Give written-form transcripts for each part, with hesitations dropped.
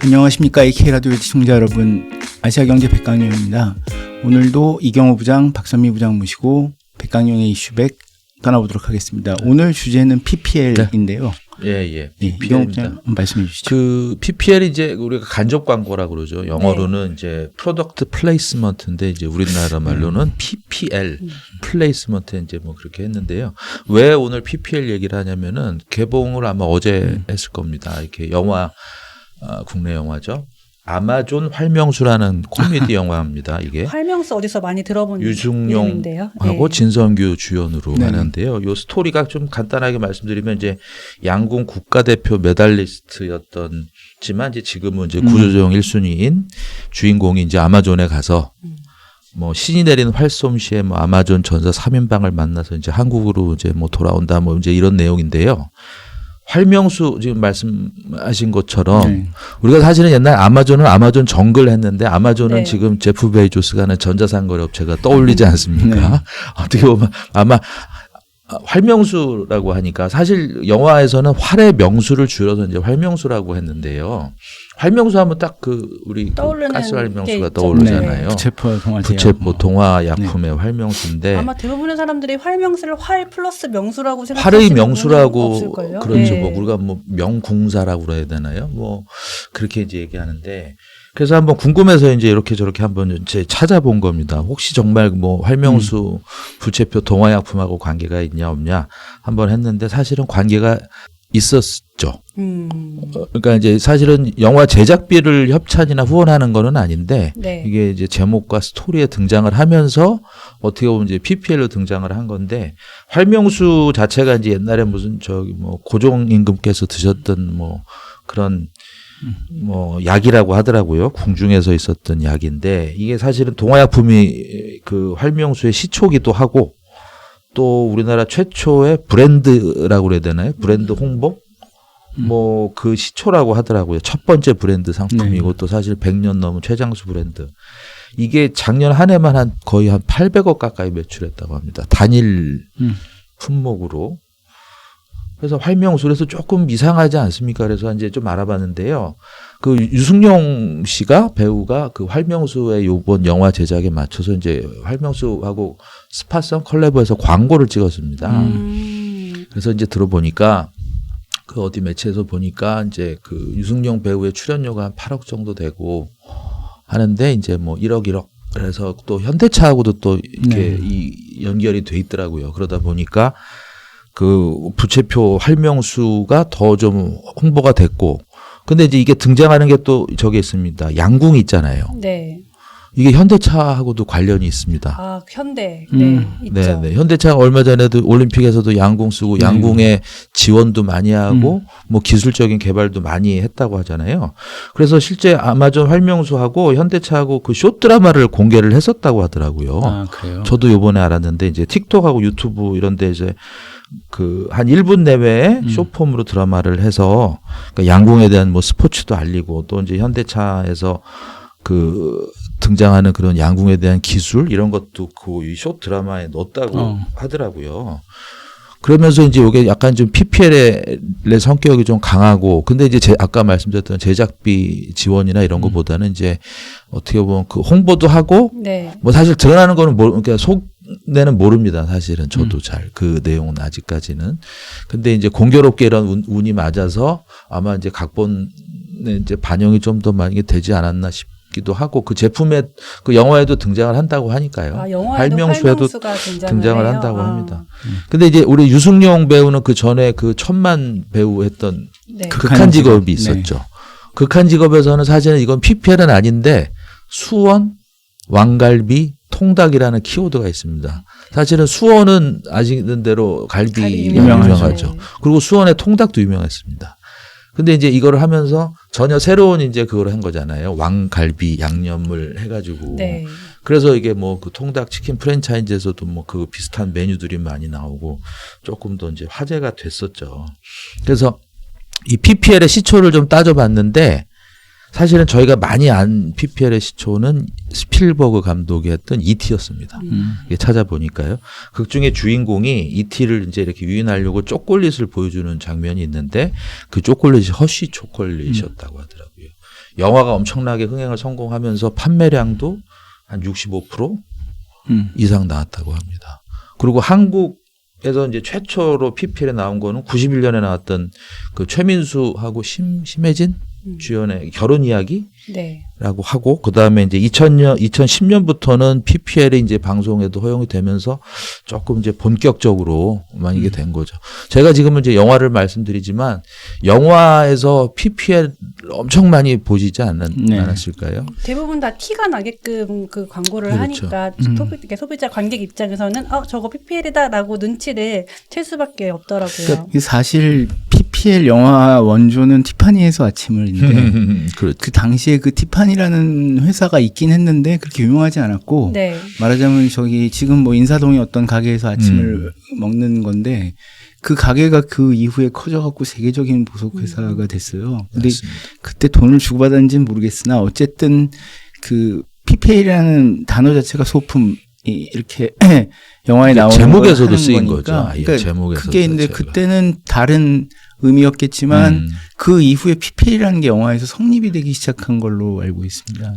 안녕하십니까. AK라디오 시청자 여러분, 아시아경제 백강용입니다. 오늘도 이경호 부장, 박선미 부장 모시고 백강용의 이슈백 떠나보도록 하겠습니다. 오늘 주제는 PPL인데요. 예. 이경호 부장 말씀해 주시죠. 그 PPL이 이제 우리가 간접 광고라 그러죠. 영어로는 이제 프로덕트 플레이스먼트인데 이제 우리나라 말로는 PPL 플레이스먼트 이제 뭐 그렇게 했는데요. 왜 오늘 PPL 얘기를 하냐면은 개봉을 아마 어제 했을 겁니다. 이렇게 영화 국내 영화죠. 아마존 활명수라는 코미디 영화입니다. 이게 활명수 어디서 많이 들어본 유승용하고 네. 진성규 주연으로 하는데요. 요 스토리가 좀 간단하게 말씀드리면 이제 양궁 국가대표 메달리스트였던지만 이제 지금은 이제 구조조정 1순위인 주인공이 이제 아마존에 가서 뭐 신이 내린 활솜시에 뭐 아마존 전사 3인방을 만나서 이제 한국으로 이제 뭐 돌아온다 뭐 이제 이런 내용인데요. 활명수 지금 말씀하신 것처럼 우리가 사실은 옛날 아마존은 아마존 정글 했는데 아마존은 지금 제프 베이조스가 하는 전자상거래 업체가 떠올리지 않습니까? 어떻게 보면 아마 활명수라고 하니까 사실 영화에서는 활의 명수를 줄여서 이제 활명수라고 했는데요. 활명수 하면 딱 그 우리 가스 활명수가 떠오르잖아요. 부채포 동화약품의 활명수인데 아마 대부분의 사람들이 활명수를 활 플러스 명수라고 생각하시는 활의 명수라고 없을걸요? 그렇죠. 뭐 우리가 뭐 명궁사라고 그래야 되나요? 뭐 그렇게 이제 얘기하는데 그래서 한번 궁금해서 이제 이렇게 저렇게 한번 이제 찾아본 겁니다. 혹시 정말 뭐 활명수 부채표 동화약품하고 관계가 있냐 없냐 한번 했는데 사실은 관계가 있었죠. 그러니까 이제 사실은 영화 제작비를 협찬이나 후원하는 거는 아닌데 이게 이제 제목과 스토리에 등장을 하면서 어떻게 보면 이제 PPL로 등장을 한 건데 활명수 자체가 이제 옛날에 무슨 저기 뭐 고종 임금께서 드셨던 뭐 그런 뭐 약이라고 하더라고요. 궁중에서 있었던 약인데 이게 사실은 동화약품이 그 활명수의 시초기도 하고 또 우리나라 최초의 브랜드라고 그래야 되나요? 브랜드 홍보? 뭐 그 시초라고 하더라고요. 첫 번째 브랜드 상품이고 또 사실 100년 넘은 최장수 브랜드. 이게 작년 한 해만 거의 한 800억 가까이 매출했다고 합니다. 단일 품목으로. 그래서 활명수 그래서 조금 이상하지 않습니까? 그래서 이제 좀 알아봤는데요. 그 유승용 씨가 배우가 그 활명수의 요번 영화 제작에 맞춰서 이제 활명수하고 스파성 컬래버에서 광고를 찍었습니다. 그래서 이제 들어보니까 그 어디 매체에서 보니까 이제 그 유승용 배우의 출연료가 한 8억 정도 되고 하는데 이제 뭐 1억 그래서 또 현대차하고도 또 이렇게 이 연결이 돼 있더라고요. 그러다 보니까 그 부채표 활명수가 더 좀 홍보가 됐고 근데 이제 이게 등장하는 게 또 저기 있습니다. 양궁이 있잖아요. 네. 이게 현대차하고도 관련이 있습니다. 아, 현대. 있죠. 네. 현대차가 얼마 전에도 올림픽에서도 양궁 쓰고 양궁에 지원도 많이 하고 뭐 기술적인 개발도 많이 했다고 하잖아요. 그래서 실제 아마존 활명수하고 현대차하고 그 쇼 드라마를 공개를 했었다고 하더라고요. 아, 그래요? 저도 요번에 알았는데 이제 틱톡하고 유튜브 이런 데 이제 그 한 1분 내외에 쇼폼으로 드라마를 해서 그러니까 양궁에 대한 뭐 스포츠도 알리고 또 이제 현대차에서 그 등장하는 그런 양궁에 대한 기술 이런 것도 그 이 쇼 드라마에 넣었다고 하더라고요. 그러면서 이제 이게 약간 좀 PPL의 성격이 좀 강하고 근데 이제 아까 말씀드렸던 제작비 지원이나 이런 것보다는 이제 어떻게 보면 그 홍보도 하고 뭐 사실 드러나는 거는 그러니까 속내는 모릅니다. 사실은 저도 잘 그 내용은 아직까지는. 근데 이제 공교롭게 이런 운이 맞아서 아마 이제 각본에 이제 반영이 좀 더 많이 되지 않았나 싶기도 하고 그 제품에 그 영화에도 등장을 한다고 하니까요. 아, 활명수에도 등장을 한다고 합니다. 근데 이제 우리 유승용 배우는 그 전에 그 천만 배우 했던 극한 직업이 있었죠. 극한 직업에서는 사실은 이건 PPL은 아닌데 수원, 왕갈비, 통닭이라는 키워드가 있습니다. 사실은 수원은 아시는 대로 갈비가 유명하죠. 그리고 수원의 통닭도 유명했습니다. 근데 이제 이거를 하면서 전혀 새로운 이제 그걸 한 거잖아요. 왕갈비 양념을 해가지고. 그래서 이게 뭐 그 통닭 치킨 프랜차이즈에서도 뭐 그 비슷한 메뉴들이 많이 나오고 조금 더 이제 화제가 됐었죠. 그래서 이 PPL의 시초를 좀 따져봤는데 사실은 저희가 많이 안 PPL의 시초는 스필버그 감독이 했던 E.T.였습니다. 이게 찾아보니까요. 극 중에 주인공이 E.T.를 이제 이렇게 유인하려고 초콜릿을 보여주는 장면이 있는데 그 초콜릿이 허쉬 초콜릿이었다고 하더라고요. 영화가 엄청나게 흥행을 성공하면서 판매량도 한 65% 이상 나왔다고 합니다. 그리고 한국에서 이제 최초로 PPL에 나온 거는 91년에 나왔던 그 최민수하고 심혜진 주연의 결혼 이야기 네. 라고 하고 그다음에 이제 2010년부터는 PPL이 이제 방송에도 허용이 되면서 조금 이제 본격적으로 이게 된 거죠. 제가 지금은 이제 영화를 말씀드리지만 영화에서 PPL 엄청 많이 보시지 않았을까요? 대부분 다 티가 나게끔 그 광고를 그렇죠. 하니까 소비자 관객 입장에서는 저거 PPL이다라고 눈치를 챌 수밖에 없더라고요. 그러니까 사실 PPL 영화 원조는 티파니에서 아침을인데 그렇죠. 그 당시에 그 티파니라는 회사가 있긴 했는데 그렇게 유명하지 않았고 네. 말하자면 저기 지금 뭐 인사동의 어떤 가게에서 아침을 먹는 건데 그 가게가 그 이후에 커져갖고 세계적인 보석 회사가 됐어요. 근데 맞습니다. 그때 돈을 주고받았는지는 모르겠으나 어쨌든 그 PPL이라는 단어 자체가 소품이 이렇게 영화에 나오는 제목에서도 걸 쓰인 하는 거죠. 거니까. 아예 그러니까 제목에서 그게 근데 자체가. 그때는 다른 의미였겠지만 그 이후에 PPL이라는 게 영화에서 성립이 되기 시작한 걸로 알고 있습니다.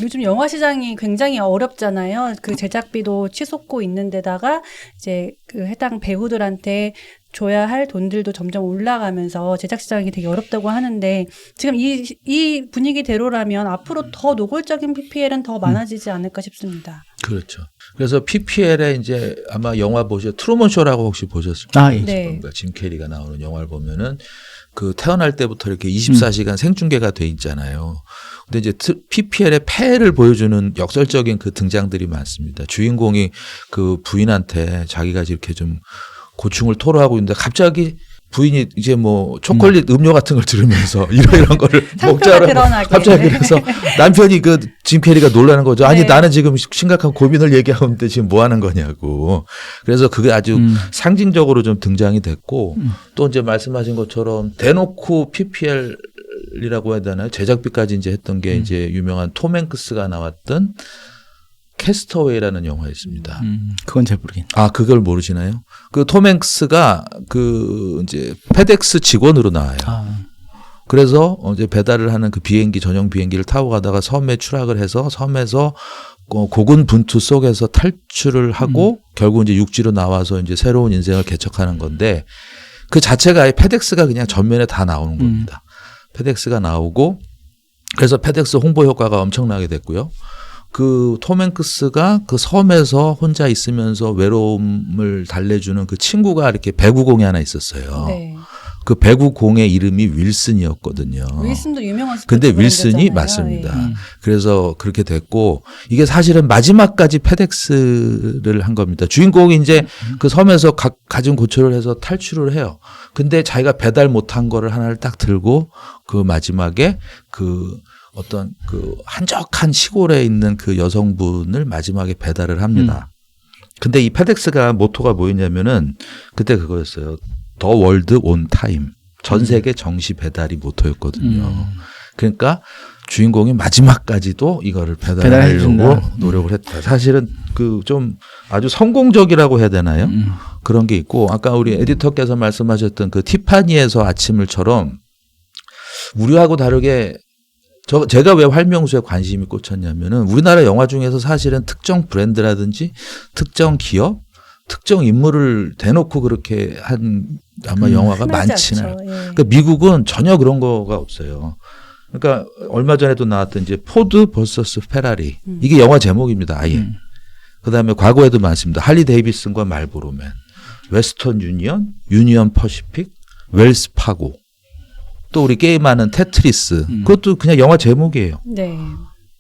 요즘 영화 시장이 굉장히 어렵잖아요. 그 제작비도 치솟고 있는 데다가 이제 그 해당 배우들한테 줘야 할 돈들도 점점 올라가면서 제작 시장이 되게 어렵다고 하는데 지금 이 분위기대로라면 앞으로 더 노골적인 PPL은 더 많아지지 않을까 싶습니다. 그렇죠. 그래서 PPL에 이제 아마 영화 트루먼 쇼라고 혹시 보셨을까요? 아, 예. 네. 짐 캐리가 나오는 영화를 보면은 그 태어날 때부터 이렇게 24시간 생중계가 돼 있잖아요. 근데 이제 PPL의 폐해를 보여주는 역설적인 그 등장들이 많습니다. 주인공이 그 부인한테 자기가 이렇게 좀 고충을 토로하고 있는데 갑자기 부인이 이제 뭐 초콜릿 음료 같은 걸 들으면서 이런 거를 먹자라고 갑자기 그래서 남편이 그 짐 캐리가 놀라는 거죠. 아니 네. 나는 지금 심각한 고민을 얘기하고 있는데 지금 뭐 하는 거냐고. 그래서 그게 아주 상징적으로 좀 등장이 됐고 또 이제 말씀하신 것처럼 대놓고 PPL이라고 해야 되나요? 제작비까지 이제 했던 게 이제 유명한 톰 행크스가 나왔던 캐스터웨이라는 영화 있습니다. 그건 잘 모르겠네요. 아, 그걸 모르시나요? 그 톰 행크스가 그 이제 페덱스 직원으로 나와요. 그래서 이제 배달을 하는 그 비행기 전용 비행기를 타고 가다가 섬에 추락을 해서 섬에서 고군분투 속에서 탈출을 하고 결국 이제 육지로 나와서 이제 새로운 인생을 개척하는 건데 그 자체가 페덱스가 그냥 전면에 다 나오는 겁니다. 페덱스가 나오고 그래서 페덱스 홍보 효과가 엄청나게 됐고요. 그 톰 행크스가 그 섬에서 혼자 있으면서 외로움을 달래주는 그 친구가 이렇게 배구공이 하나 있었어요. 네. 그 배구공의 이름이 윌슨이었거든요. 윌슨도 유명한 스포츠 근데 윌슨이 브랜드잖아요. 맞습니다. 예. 그래서 그렇게 됐고 이게 사실은 마지막까지 페덱스를 한 겁니다. 주인공이 이제 그 섬에서 가진 고초를 해서 탈출을 해요. 근데 자기가 배달 못한 거를 하나를 딱 들고 그 마지막에 그 어떤 그 한적한 시골에 있는 그 여성분을 마지막에 배달을 합니다. 근데 이 페덱스가 모토가 뭐였냐면은 그때 그거였어요. 더 월드 온 타임. 전 세계 정시 배달이 모토였거든요. 그러니까 주인공이 마지막까지도 이거를 배달하려고 노력을 했다. 사실은 그 좀 아주 성공적이라고 해야 되나요? 그런 게 있고 아까 우리 에디터께서 말씀하셨던 그 티파니에서 아침을처럼 우리하고 다르게 제가 왜 활명수에 관심이 꽂혔냐면은 우리나라 영화 중에서 사실은 특정 브랜드라든지 특정 기업, 특정 인물을 대놓고 그렇게 한 아마 영화가 많지는 않아요. 예. 그러니까 미국은 전혀 그런 거가 없어요. 그러니까 얼마 전에도 나왔던 이제 포드 vs 페라리 이게 영화 제목입니다. 아예. 그다음에 과거에도 많습니다. 할리 데이비슨과 말보로맨, 웨스턴 유니언 퍼시픽, 웰스 파고. 또 우리 게임하는 테트리스 그것도 그냥 영화 제목이에요. 네.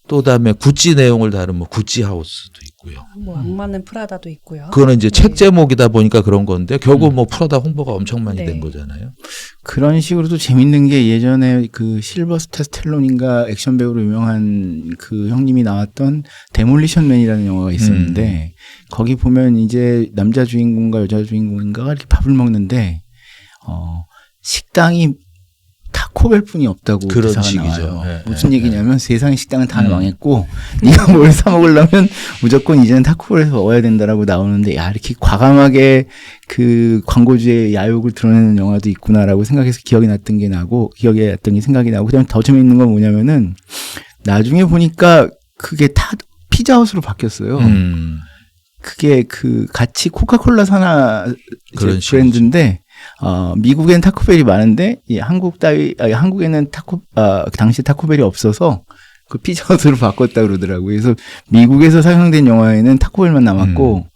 또 그다음에 구찌 내용을 다룬 뭐 구찌 하우스도 있고요. 뭐 악마는 프라다도 있고요. 그거는 이제 책 제목이다 보니까 그런 건데 결국 뭐 프라다 홍보가 엄청 많이 된 거잖아요. 그런 식으로도 재밌는 게 예전에 그 실버스타 스텔론인가 액션 배우로 유명한 그 형님이 나왔던 데몰리션맨이라는 영화가 있었는데 거기 보면 이제 남자 주인공과 여자 주인공인가가 이렇게 밥을 먹는데 식당이 타코벨뿐이 없다고 그런 기사가 식이죠. 나와요. 네, 무슨 네, 얘기냐면 세상의 식당은 다 망했고 네가 뭘 사 먹으려면 무조건 이제는 타코벨에서 먹어야 된다라고 나오는데 야 이렇게 과감하게 그 광고주의 야욕을 드러내는 영화도 있구나라고 생각해서 기억이 났던 게 생각이 나고 그다음에 더 재미있는 건 뭐냐면은 나중에 보니까 그게 다 피자헛으로 바뀌었어요. 그게 그 같이 코카콜라 산하 브랜드인데 미국엔 타코벨이 많은데 한국에는 당시 타코벨이 없어서 그 피자헛으로 바꿨다 그러더라고요. 그래서 미국에서 사용된 영화에는 타코벨만 남았고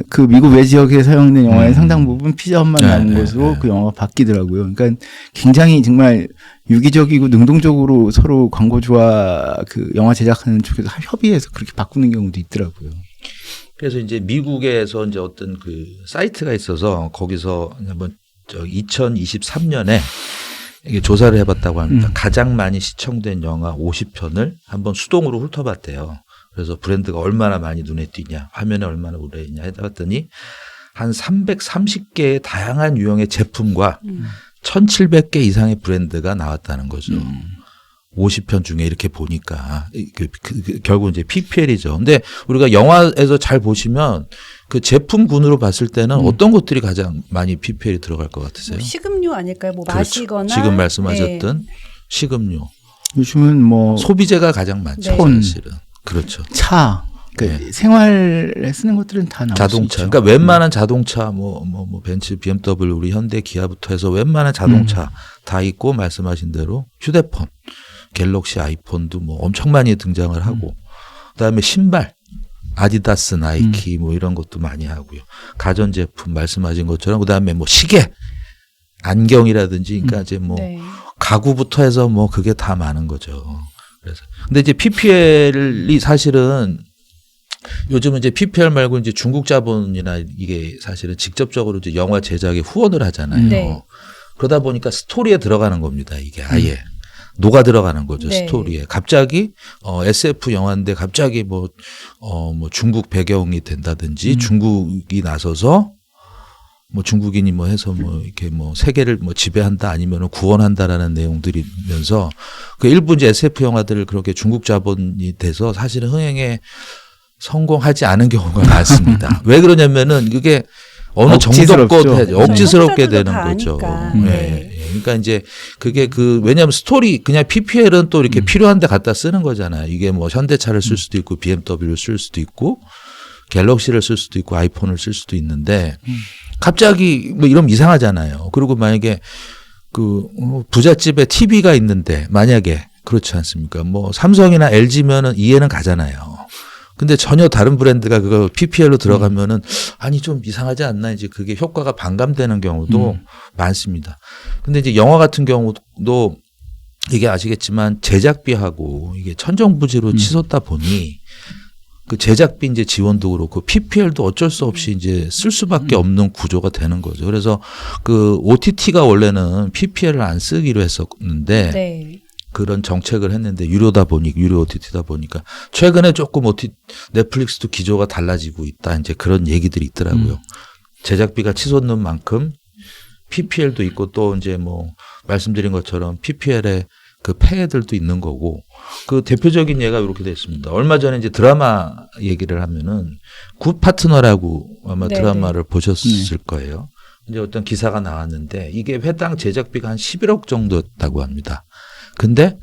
그 미국 외 지역에 사용된 영화의 상당 부분 피자헛만 남은 것으로 그 영화가 바뀌더라고요. 그러니까 굉장히 정말 유기적이고 능동적으로 서로 광고주와 그 영화 제작하는 쪽에서 협의해서 그렇게 바꾸는 경우도 있더라고요. 그래서 이제 미국에서 이제 어떤 그 사이트가 있어서 거기서 한번 2023년에 이게 조사를 해봤다고 합니다. 가장 많이 시청된 영화 50편을 한번 수동으로 훑어봤대요. 그래서 브랜드가 얼마나 많이 눈에 띄냐, 화면에 얼마나 오래 있냐 해봤더니 한 330개의 다양한 유형의 제품과 1,700개 이상의 브랜드가 나왔다는 거죠. 50편 중에 이렇게 보니까 결국 이제 PPL이죠. 근데 우리가 영화에서 잘 보시면 그 제품군으로 봤을 때는 어떤 것들이 가장 많이 PPL이 들어갈 것 같으세요? 식음료 아닐까요? 뭐 그렇죠. 마시거나 지금 말씀하셨던 식음료. 요즘은 뭐 소비재가 가장 많죠. 네. 사실은. 그렇죠. 차. 그러니까 생활에 쓰는 것들은 다 나올 자동차. 수 있죠. 그러니까 웬만한 자동차 뭐 벤츠, BMW, 우리 현대, 기아부터 해서 웬만한 자동차 다 있고 말씀하신 대로 휴대폰, 갤럭시, 아이폰도 뭐 엄청 많이 등장을 하고 그다음에 신발, 아디다스, 나이키 뭐 이런 것도 많이 하고요. 가전제품 말씀하신 것처럼 그다음에 뭐 시계, 안경이라든지 그러니까 이제 뭐 가구부터 해서 뭐 그게 다 많은 거죠. 그래서 근데 이제 PPL이 사실은 요즘은 이제 PPL 말고 이제 중국 자본이나 이게 사실은 직접적으로 이제 영화 제작에 후원을 하잖아요. 네. 그러다 보니까 스토리에 들어가는 겁니다. 이게 아예 녹아 들어가는 거죠. 네. 스토리에. 갑자기 SF 영화인데 갑자기 뭐 중국 배경이 된다든지 중국이 나서서 뭐 중국인이 뭐 해서 뭐 이렇게 뭐 세계를 뭐 지배한다 아니면은 구원한다라는 내용들이면서 그 일부 이제 SF 영화들을 그렇게 중국 자본이 돼서 사실은 흥행에 성공하지 않은 경우가 많습니다. 왜 그러냐면은 그게 어느 정도껏 억지스럽게 되는 거죠. 예. 그러니까 이제 그게 왜냐하면 스토리 그냥 PPL은 또 이렇게 필요한데 갖다 쓰는 거잖아요. 이게 뭐 현대차를 쓸 수도 있고 BMW를 쓸 수도 있고 갤럭시를 쓸 수도 있고 아이폰을 쓸 수도 있는데 갑자기 뭐 이러면 이상하잖아요. 그리고 만약에 그 부잣집에 TV가 있는데 만약에 그렇지 않습니까? 뭐 삼성이나 LG면은 이해는 가잖아요. 근데 전혀 다른 브랜드가 그거 PPL로 들어가면은 아니 좀 이상하지 않나 이제 그게 효과가 반감되는 경우도 많습니다. 근데 이제 영화 같은 경우도 이게 아시겠지만 제작비하고 이게 천정부지로 치솟다 보니 그 제작비 이제 지원도 그렇고 PPL도 어쩔 수 없이 이제 쓸 수밖에 없는 구조가 되는 거죠. 그래서 그 OTT가 원래는 PPL을 안 쓰기로 했었는데 네. 그런 정책을 했는데 유료 OTT다 보니까 최근에 조금 넷플릭스도 기조가 달라지고 있다. 이제 그런 얘기들이 있더라고요. 제작비가 치솟는 만큼 PPL도 있고 또 이제 뭐 말씀드린 것처럼 PPL의 그 폐해들도 있는 거고 그 대표적인 예가 이렇게 됐습니다. 얼마 전에 이제 드라마 얘기를 하면은 굿 파트너라고 아마 드라마를 보셨을 거예요. 이제 어떤 기사가 나왔는데 이게 회당 제작비가 한 11억 정도였다고 합니다. 근데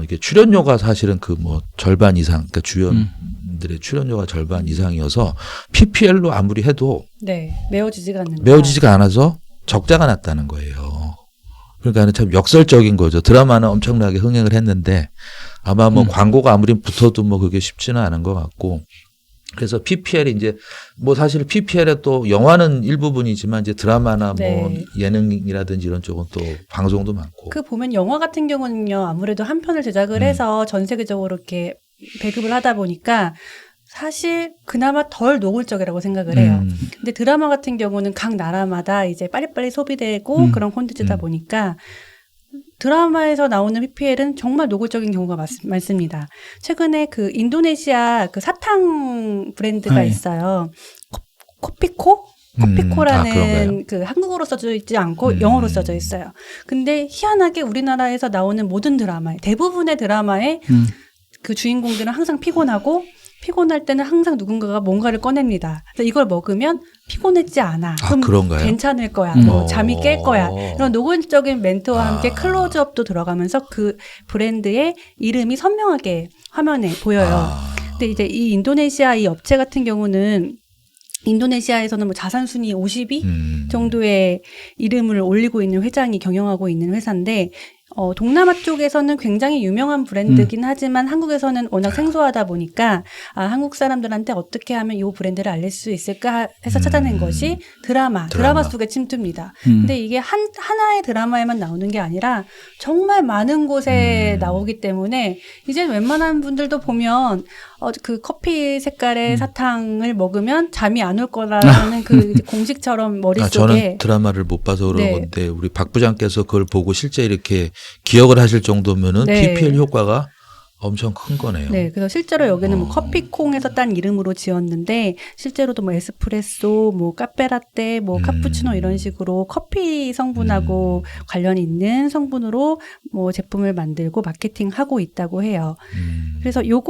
이게 출연료가 사실은 그 뭐 절반 이상, 그러니까 주연들의 출연료가 절반 이상이어서 PPL로 아무리 해도 메워지지가 않아서 적자가 났다는 거예요. 그러니까 참 역설적인 거죠. 드라마는 엄청나게 흥행을 했는데 아마 뭐 광고가 아무리 붙어도 뭐 그게 쉽지는 않은 것 같고. 그래서 PPL이 이제 뭐 사실 PPL에 또 영화는 일부분이지만 이제 드라마나 뭐 예능이라든지 이런 쪽은 또 방송도 많고. 그 보면 영화 같은 경우는요 아무래도 한 편을 제작을 해서 전 세계적으로 이렇게 배급을 하다 보니까 사실 그나마 덜 노골적이라고 생각을 해요. 근데 드라마 같은 경우는 각 나라마다 이제 빨리빨리 소비되고 그런 콘텐츠다 보니까 드라마에서 나오는 PPL은 정말 노골적인 경우가 많습니다. 최근에 그 인도네시아 그 사탕 브랜드가 있어요. 코피코? 커피코라는 그런가요? 그 한국어로 써져 있지 않고 영어로 써져 있어요. 근데 희한하게 우리나라에서 나오는 모든 드라마에 대부분의 드라마에 그 주인공들은 항상 피곤할 때는 항상 누군가가 뭔가를 꺼냅니다. 그래서 이걸 먹으면 피곤했지 않아. 그럼 그런가요? 괜찮을 거야. 뭐 잠이 깰 거야. 이런 노골적인 멘트와 함께 클로즈업도 들어가면서 그 브랜드의 이름이 선명하게 화면에 보여요. 근데 이제 이 인도네시아 이 업체 같은 경우는 인도네시아에서는 뭐 자산 순위 50위 정도의 이름을 올리고 있는 회장이 경영하고 있는 회사인데 동남아 쪽에서는 굉장히 유명한 브랜드긴 하지만 한국에서는 워낙 생소하다 보니까 한국 사람들한테 어떻게 하면 이 브랜드를 알릴 수 있을까 해서 찾아낸 것이 드라마 속의 침투입니다. 근데 이게 하나의 드라마에만 나오는 게 아니라 정말 많은 곳에 나오기 때문에 이제 웬만한 분들도 보면 그 커피 색깔의 사탕을 먹으면 잠이 안 올 거라는 그 공식처럼 머릿속에 저는 드라마를 못 봐서 그런 네. 건데 우리 박 부장께서 그걸 보고 실제 이렇게 기억을 하실 정도면은 네. PPL 효과가 엄청 큰 거네요. 네, 그래서 실제로 여기는 뭐 커피콩에서 딴 이름으로 지었는데 실제로도 뭐 에스프레소, 뭐 카페라떼, 뭐 카푸치노 이런 식으로 커피 성분하고 관련이 있는 성분으로 뭐 제품을 만들고 마케팅하고 있다고 해요. 그래서 요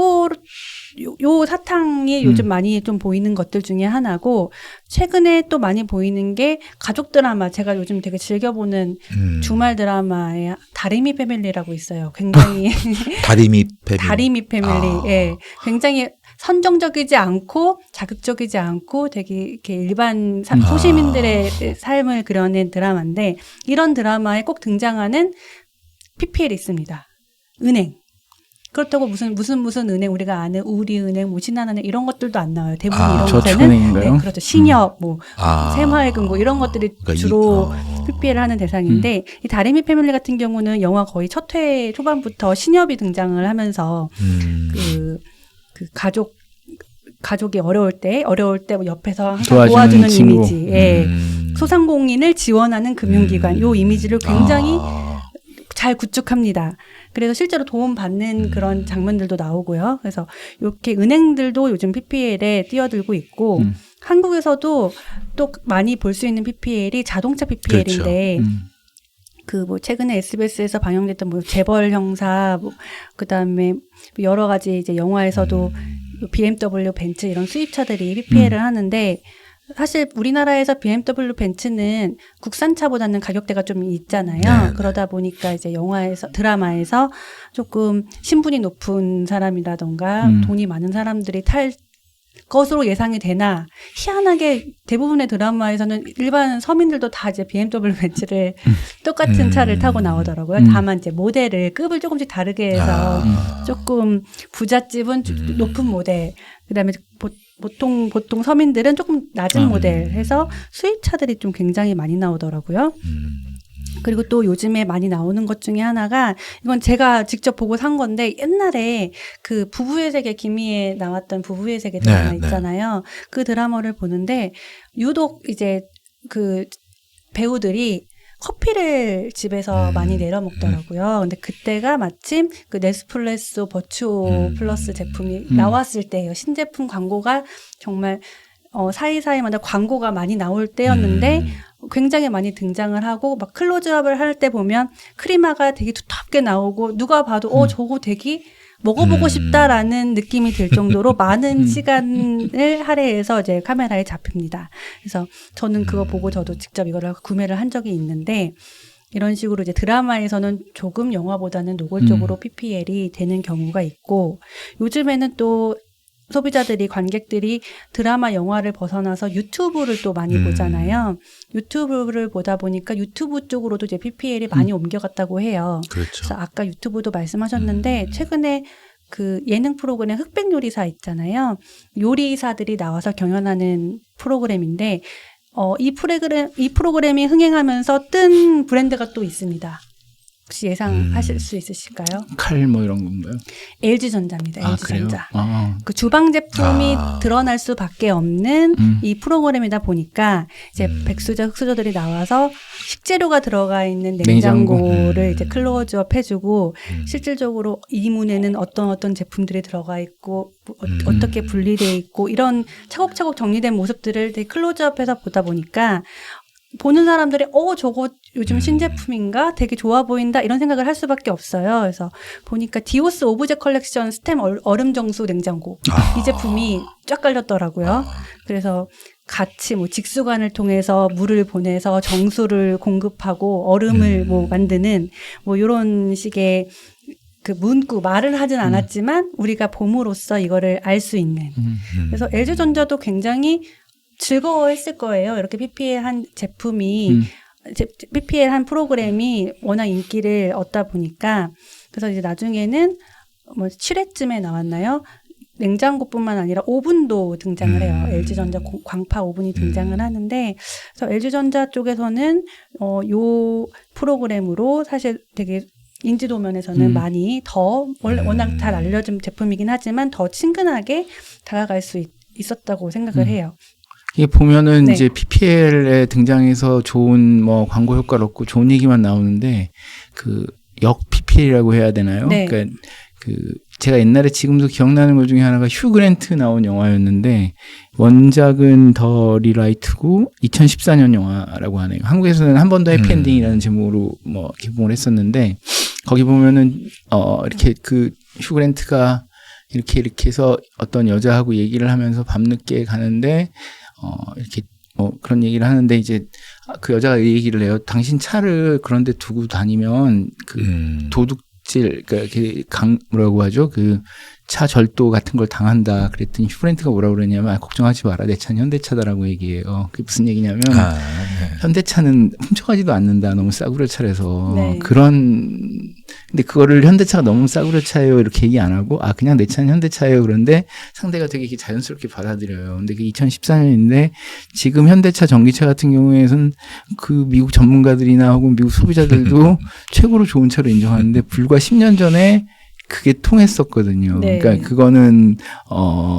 사탕이 요즘 많이 좀 보이는 것들 중에 하나고 최근에 또 많이 보이는 게 가족 드라마 제가 요즘 되게 즐겨보는 주말 드라마에 다리미 패밀리라고 있어요. 굉장히 다리미 패밀리. 예. 굉장히 선정적이지 않고 자극적이지 않고 되게 이렇게 일반 소시민들의 삶을 그려낸 드라마인데 이런 드라마에 꼭 등장하는 PPL이 있습니다. 은행. 그렇다고 무슨 은행 우리가 아는 우리은행, 뭐 신한은행 이런 것들도 안 나와요. 대부분 이런 곳에는 저축은행인가요? 네, 그렇죠. 신협, 뭐 새마을금 뭐 이런 것들이 그러니까 주로 PPL을 하는 대상인데 이 다리미 패밀리 같은 경우는 영화 거의 첫 회 초반부터 신협이 등장을 하면서 그 가족이 어려울 때 뭐 옆에서 항상 도와주는 친구. 이미지, 예. 소상공인을 지원하는 금융기관 요 이미지를 굉장히 잘 구축합니다. 그래서 실제로 도움받는 그런 장면들도 나오고요. 그래서 이렇게 은행들도 요즘 PPL에 뛰어들고 있고 한국에서도 또 많이 볼 수 있는 PPL이 자동차 PPL인데 그렇죠. 그 뭐 최근에 SBS에서 방영됐던 뭐 재벌 형사 뭐 그다음에 여러 가지 이제 영화에서도 BMW, 벤츠 이런 수입차들이 PPL을 하는데 사실 우리나라에서 BMW, 벤츠는 국산차보다는 가격대가 좀 있잖아요. 네. 그러다 보니까 이제 드라마에서 조금 신분이 높은 사람이라던가 돈이 많은 사람들이 탈 것으로 예상이 되나 희한하게 대부분의 드라마에서는 일반 서민들도 다 이제 BMW, 벤츠를 똑같은 차를 타고 나오더라고요. 다만 이제 모델을 급을 조금씩 다르게 해서 조금 부잣집은 높은 모델, 그다음에 보통 서민들은 조금 낮은 모델 해서 수입차들이 좀 굉장히 많이 나오더라고요. 그리고 또 요즘에 많이 나오는 것 중에 하나가 이건 제가 직접 보고 산 건데 옛날에 그 부부의 세계 김희애 나왔던 부부의 세계 드라마 있잖아요. 그 드라마를 보는데 유독 이제 그 배우들이 커피를 집에서 많이 내려 먹더라고요. 근데 그때가 마침 그 네스프레소 버추오 플러스 제품이 나왔을 때예요. 신제품 광고가 정말 사이사이마다 광고가 많이 나올 때였는데 굉장히 많이 등장을 하고 막 클로즈업을 할 때 보면 크리마가 되게 두텁게 나오고 누가 봐도 저거 되게 먹어보고 싶다라는 느낌이 들 정도로 많은 시간을 할애해서 이제 카메라에 잡힙니다. 그래서 저는 그거 보고 저도 직접 이거를 구매를 한 적이 있는데 이런 식으로 이제 드라마에서는 조금 영화보다는 노골적으로 PPL이 되는 경우가 있고 요즘에는 또 소비자들이 관객들이 드라마 영화를 벗어나서 유튜브를 또 많이 보잖아요. 유튜브를 보다 보니까 유튜브 쪽으로도 이제 PPL이 많이 옮겨갔다고 해요. 그렇죠. 그래서 아까 유튜브도 말씀하셨는데 최근에 그 예능 프로그램 흑백 요리사 있잖아요. 요리사들이 나와서 경연하는 프로그램인데 이 프로그램이 흥행하면서 뜬 브랜드가 또 있습니다. 혹시 예상하실 수 있으실까요? 칼 뭐 이런 건가요? LG전자입니다. 아, LG전자. 그래요? 그 주방 제품이 드러날 수밖에 없는 이 프로그램이다 보니까 이제 백수저, 흑수저들이 나와서 식재료가 들어가 있는 냉장고를 이제 클로즈업 해주고 실질적으로 이 문에는 어떤 제품들이 들어가 있고 어떻게 분리돼 있고 이런 차곡차곡 정리된 모습들을 되게 클로즈업해서 보다 보니까 보는 사람들이 저거 요즘 신제품인가? 되게 좋아 보인다 이런 생각을 할 수밖에 없어요. 그래서 보니까 디오스 오브제 컬렉션 스템 얼음 정수 냉장고 이 제품이 쫙 깔렸더라고요. 그래서 같이 뭐 직수관을 통해서 물을 보내서 정수를 공급하고 얼음을 뭐 만드는 뭐 이런 식의 그 문구 말을 하진 않았지만 우리가 봄으로써 이거를 알 수 있는. 그래서 LG전자도 굉장히 즐거워했을 거예요. 이렇게 PPL 한 제품이 PPL 한 프로그램이 워낙 인기를 얻다 보니까 그래서 이제 나중에는 뭐 7회쯤에 나왔나요? 냉장고뿐만 아니라 오븐도 등장을 해요. LG전자 광파 오븐이 등장을 하는데 그래서 LG전자 쪽에서는 요 프로그램으로 사실 되게 인지도 면에서는 많이 더 원래 워낙 잘 알려진 제품이긴 하지만 더 친근하게 다가갈 수 있었다고 생각을 해요. 이게 보면은 네. 이제 PPL에 등장해서 좋은 뭐 광고 효과를 얻고 좋은 얘기만 나오는데 그 역 PPL이라고 해야 되나요? 네. 그러니까 그 제가 옛날에 지금도 기억나는 것 중에 하나가 휴 그랜트 나온 영화였는데 원작은 더 리라이트고 2014년 영화라고 하네요. 한국에서는 한 번 더 해피엔딩이라는 제목으로 뭐 개봉을 했었는데 거기 보면은 이렇게 그 휴 그랜트가 이렇게 해서 어떤 여자하고 얘기를 하면서 밤늦게 가는데 이렇게 그런 얘기를 하는데 이제 그 여자가 이 얘기를 해요. 당신 차를 그런데 두고 다니면 그 도둑질, 그러니까 뭐라고 하죠? 그 차 절도 같은 걸 당한다. 그랬더니 휴그랜트가 뭐라고 그러냐면 걱정하지 마라. 내 차는 현대차다라고 얘기해요. 그게 무슨 얘기냐면 네. 현대차는 훔쳐가지도 않는다. 너무 싸구려 차라서. 네. 근데 그거를 현대차가 너무 싸구려 차예요. 이렇게 얘기 안 하고 그냥 내 차는 현대차예요. 그런데 상대가 되게 자연스럽게 받아들여요. 근데 그게 2014년인데 지금 현대차 전기차 같은 경우에는 그 미국 전문가들이나 혹은 미국 소비자들도 최고로 좋은 차로 인정하는데 불과 10년 전에 그게 통했었거든요. 네. 그러니까 그거는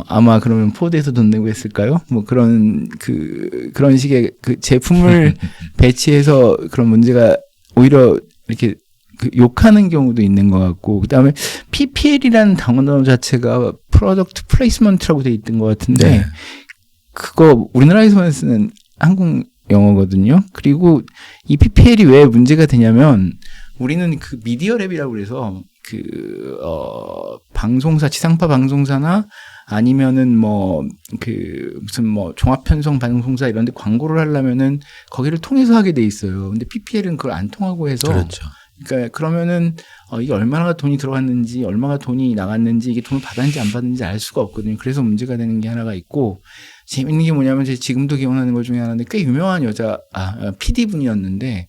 아마 그러면 포드에서 돈 내고 했을까요? 뭐 그런 식의 그 제품을 배치해서 그런 문제가 오히려 이렇게 욕하는 경우도 있는 것 같고, 그다음에 PPL이라는 단어 자체가 프로덕트 플레이스먼트라고 돼 있던 것 같은데 네. 그거 우리나라에서만 쓰는 한국 영어거든요. 그리고 이 PPL이 왜 문제가 되냐면 우리는 그 미디어 랩이라고 그래서 방송사, 지상파 방송사나 아니면은 무슨 종합편성 방송사 이런 데 광고를 하려면은 거기를 통해서 하게 돼 있어요. 근데 PPL은 그걸 안 통하고 해서. 그렇죠. 그러니까 그러면은 이게 얼마나 돈이 들어갔는지, 얼마나 돈이 나갔는지, 이게 돈을 받았는지 안 받았는지 알 수가 없거든요. 그래서 문제가 되는 게 하나가 있고, 재밌는 게 뭐냐면 제가 지금도 기억나는 것 중에 하나인데 꽤 유명한 PD 분이었는데,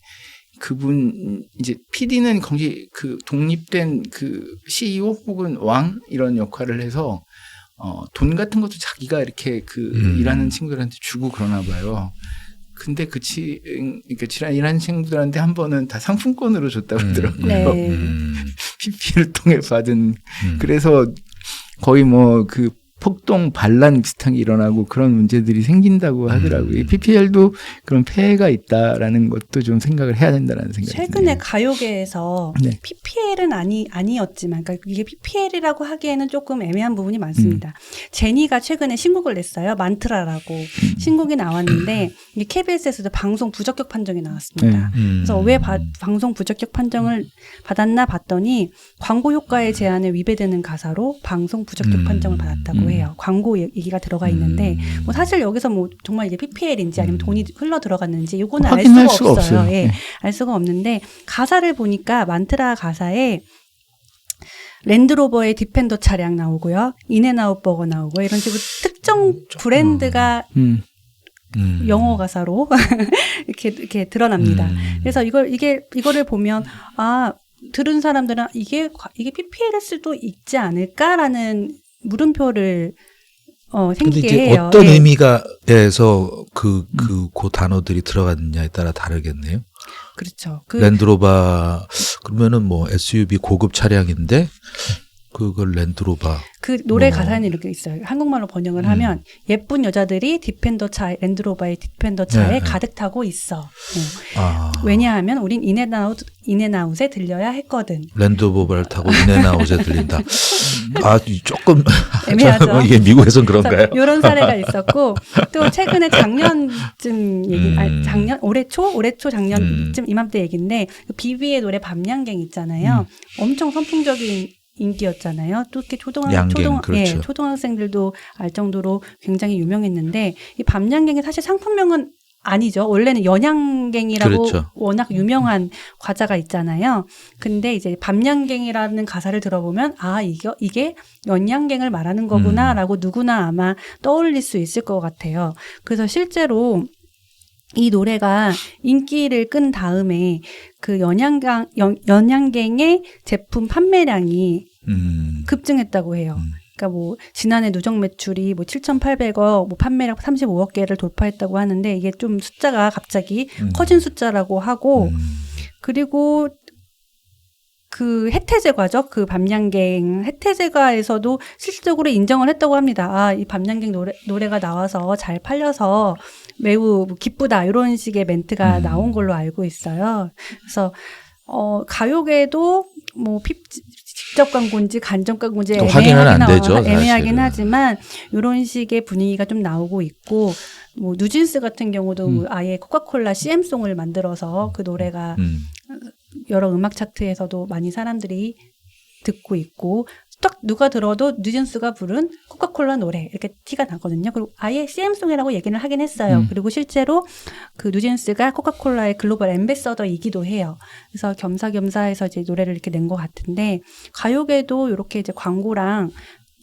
그분 이제 PD는 거기 그 독립된 그 CEO 혹은 왕 이런 역할을 해서 돈 같은 것도 자기가 이렇게 일하는 친구들한테 주고 그러나 봐요. 근데 그러니까 일하는 친구들한테 한 번은 다 상품권으로 줬다고 하더라고요. 네. PP를 통해 받은. 그래서 거의 그 폭동 반란 비슷한 게 일어나고 그런 문제들이 생긴다고 하더라고요. PPL도 그런 폐해가 있다라는 것도 좀 생각을 해야 된다는 생각이 최근에 드네요. 가요계에서 네. PPL은 아니었지만, 그러니까 이게 PPL이라고 하기에는 조금 애매한 부분이 많습니다. 제니가 최근에 신곡을 냈어요. 만트라라고 신곡이 나왔는데 이게 KBS에서도 방송 부적격 판정이 나왔습니다. 그래서 왜 방송 부적격 판정을 받았나 봤더니 광고 효과의 제한에 위배되는 가사로 방송 부적격 판정을 받았다고 해요. 광고 얘기가 들어가 있는데 뭐 사실 여기서 뭐 정말 이게 PPL인지 아니면 돈이 흘러 들어갔는지 이거는 알 확인할 수가 수가 없어요. 없어요. 예, 네. 알 수가 없는데 가사를 보니까 만트라 가사에 랜드로버의 디펜더 차량 나오고요, 인앤아웃 버거 나오고 이런 식으로 특정 브랜드가 영어 가사로 이렇게 드러납니다. 그래서 이거를 보면 들은 사람들은 이게 PPL일 수도 있지 않을까라는 물음표를 생기게 근데 이제 해요. 어떤 예. 의미가에서 그 단어들이 들어갔느냐에 따라 다르겠네요. 그렇죠. 랜드로버 그러면은 뭐 SUV 고급 차량인데 그걸 랜드로버. 그 노래 가사는 이렇게 있어요. 한국말로 번역을 하면 예쁜 여자들이 디펜더 차에 랜드로버의 디펜더 차에 가득 타고 있어. 왜냐하면 우린 인앤아웃에 들려야 했거든. 랜드로버를 타고 인앤아웃에 들린다. 조금 애매하죠. 이게 미국에선 그런가요? 이런 사례가 있었고 또 최근에 작년쯤 올해 초 작년쯤 이맘때 얘기인데 비비의 노래 밤양갱 있잖아요. 엄청 선풍적인 인기였잖아요. 또 이렇게 그렇죠. 초등학생들도 알 정도로 굉장히 유명했는데 이 밤양갱이 사실 상품명은 아니죠. 원래는 연양갱이라고 그렇죠. 워낙 유명한 과자가 있잖아요. 근데 이제 밤양갱이라는 가사를 들어보면 이게 연양갱을 말하는 거구나라고 누구나 아마 떠올릴 수 있을 것 같아요. 그래서 실제로 이 노래가 인기를 끈 다음에 그 연양갱의 제품 판매량이 급증했다고 해요. 그러니까 뭐 지난해 누적 매출이 뭐 7,800억, 뭐 판매량 35억 개를 돌파했다고 하는데 이게 좀 숫자가 갑자기 커진 숫자라고 하고 그리고 그 해태제과죠. 그 밤양갱 해태제과에서도 실질적으로 인정을 했다고 합니다. 이 밤양갱 노래가 나와서 잘 팔려서 매우 기쁘다 이런 식의 멘트가 나온 걸로 알고 있어요. 그래서 가요계도 뭐 직접 광고인지 간접 광고인지 확인은 안 되죠. 애매하긴 하지만 이런 식의 분위기가 좀 나오고 있고 뭐 뉴진스 같은 경우도 아예 코카콜라 CM송을 만들어서 그 노래가 여러 음악 차트에서도 많이 사람들이 듣고 있고 딱 누가 들어도 뉴진스가 부른 코카콜라 노래 이렇게 티가 나거든요. 그리고 아예 CM송이라고 얘기를 하긴 했어요. 그리고 실제로 그 뉴진스가 코카콜라의 글로벌 앰베서더이기도 해요. 그래서 겸사겸사해서 이제 노래를 이렇게 낸 것 같은데 가요계도 이렇게 이제 광고랑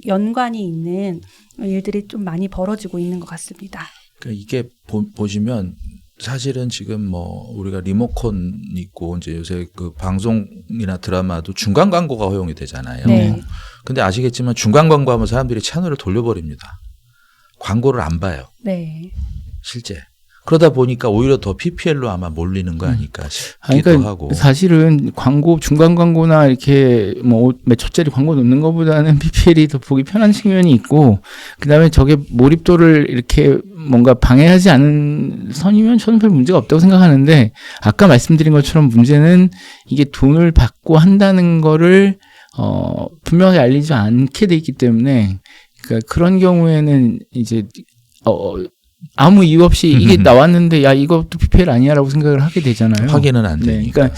연관이 있는 일들이 좀 많이 벌어지고 있는 것 같습니다. 그러니까 이게 보시면 사실은 지금 뭐 우리가 리모컨 있고 이제 요새 그 방송이나 드라마도 중간 광고가 허용이 되잖아요. 네. 근데 아시겠지만 중간 광고하면 사람들이 채널을 돌려버립니다. 광고를 안 봐요. 네. 실제. 그러다 보니까 오히려 더 PPL로 아마 몰리는 거 아닐까 싶기도 그러니까 하고. 사실은 중간 광고나 이렇게 뭐 몇 초짜리 광고 넣는 것보다는 PPL이 더 보기 편한 측면이 있고, 그 다음에 저게 몰입도를 이렇게 뭔가 방해하지 않은 선이면 저는 별 문제가 없다고 생각하는데, 아까 말씀드린 것처럼 문제는 이게 돈을 받고 한다는 거를 분명하게 알리지 않게 돼 있기 때문에, 그러니까 그런 경우에는 이제 아무 이유 없이 이게 나왔는데 야 이것도 PPL 아니야라고 생각을 하게 되잖아요. 확인은 안 되니까. 네,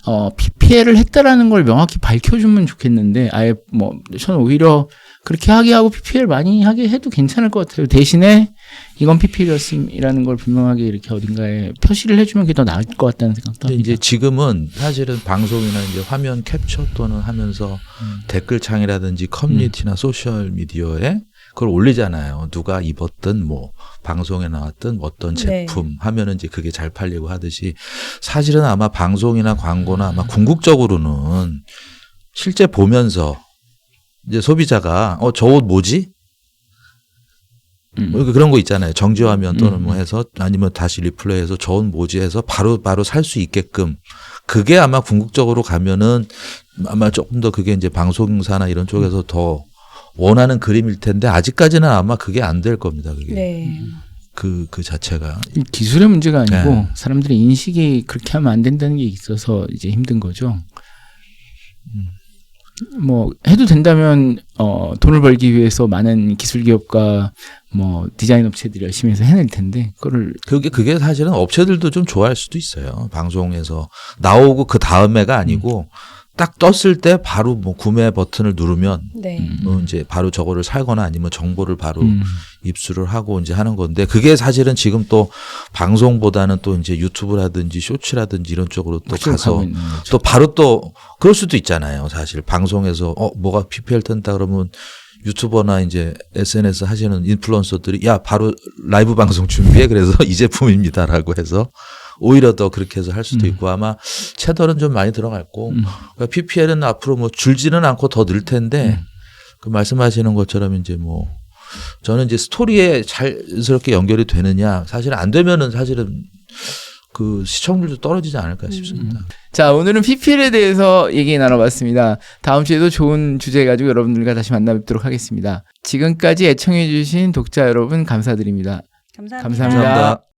그러니까 PPL을 했다라는 걸 명확히 밝혀주면 좋겠는데 아예 뭐 저는 오히려 그렇게 하게 하고 PPL 많이 하게 해도 괜찮을 것 같아요. 대신에 이건 PPL이었음이라는 걸 분명하게 이렇게 어딘가에 표시를 해주면 그게 더 나을 것 같다는 생각도 합니다. 이제 지금은 사실은 방송이나 이제 화면 캡처 또는 하면서 댓글창이라든지 커뮤니티나 소셜 미디어에 그걸 올리잖아요. 누가 입었든 뭐 방송에 나왔든 어떤 제품 네. 하면은 이제 그게 잘 팔리고 하듯이 사실은 아마 방송이나 광고나 아마 궁극적으로는 실제 보면서 이제 소비자가 저 옷 뭐지? 뭐 그런 거 있잖아요. 정지화면 또는 뭐 해서 아니면 다시 리플레이해서 저 옷 뭐지 해서 바로 살 수 있게끔 그게 아마 궁극적으로 가면은 아마 조금 더 그게 이제 방송사나 이런 쪽에서 더 원하는 그림일 텐데 아직까지는 아마 그게 안 될 겁니다. 그게. 네. 그 자체가. 기술의 문제가 아니고 네. 사람들의 인식이 그렇게 하면 안 된다는 게 있어서 이제 힘든 거죠. 뭐 해도 된다면 돈을 벌기 위해서 많은 기술 기업과 뭐 디자인 업체들이 열심히 해서 해낼 텐데 그게 사실은 업체들도 좀 좋아할 수도 있어요. 방송에서 나오고 그 다음에가 아니고 딱 떴을 때 바로 뭐 구매 버튼을 누르면 네. 이제 바로 저거를 살거나 아니면 정보를 바로 입수를 하고 이제 하는 건데 그게 사실은 지금 또 방송보다는 또 이제 유튜브라든지 쇼츠라든지 이런 쪽으로 또 가서 또 바로 또 그럴 수도 있잖아요. 사실 방송에서 뭐가 PPL 뜬다 그러면 유튜버나 이제 SNS 하시는 인플루언서들이 야 바로 라이브 방송 준비해 그래서 이 제품입니다라고 해서 오히려 더 그렇게 해서 할 수도 있고 아마 채널은 좀 많이 들어갔고 그러니까 PPL은 앞으로 뭐 줄지는 않고 더 늘 텐데 그 말씀하시는 것처럼 이제 뭐 저는 이제 스토리에 자연스럽게 연결이 되느냐 사실 안 되면은 사실은 그 시청률도 떨어지지 않을까 싶습니다. 자, 오늘은 PPL에 대해서 얘기 나눠봤습니다. 다음 주에도 좋은 주제 가지고 여러분들과 다시 만나뵙도록 하겠습니다. 지금까지 애청해주신 독자 여러분 감사드립니다. 감사합니다. 감사합니다.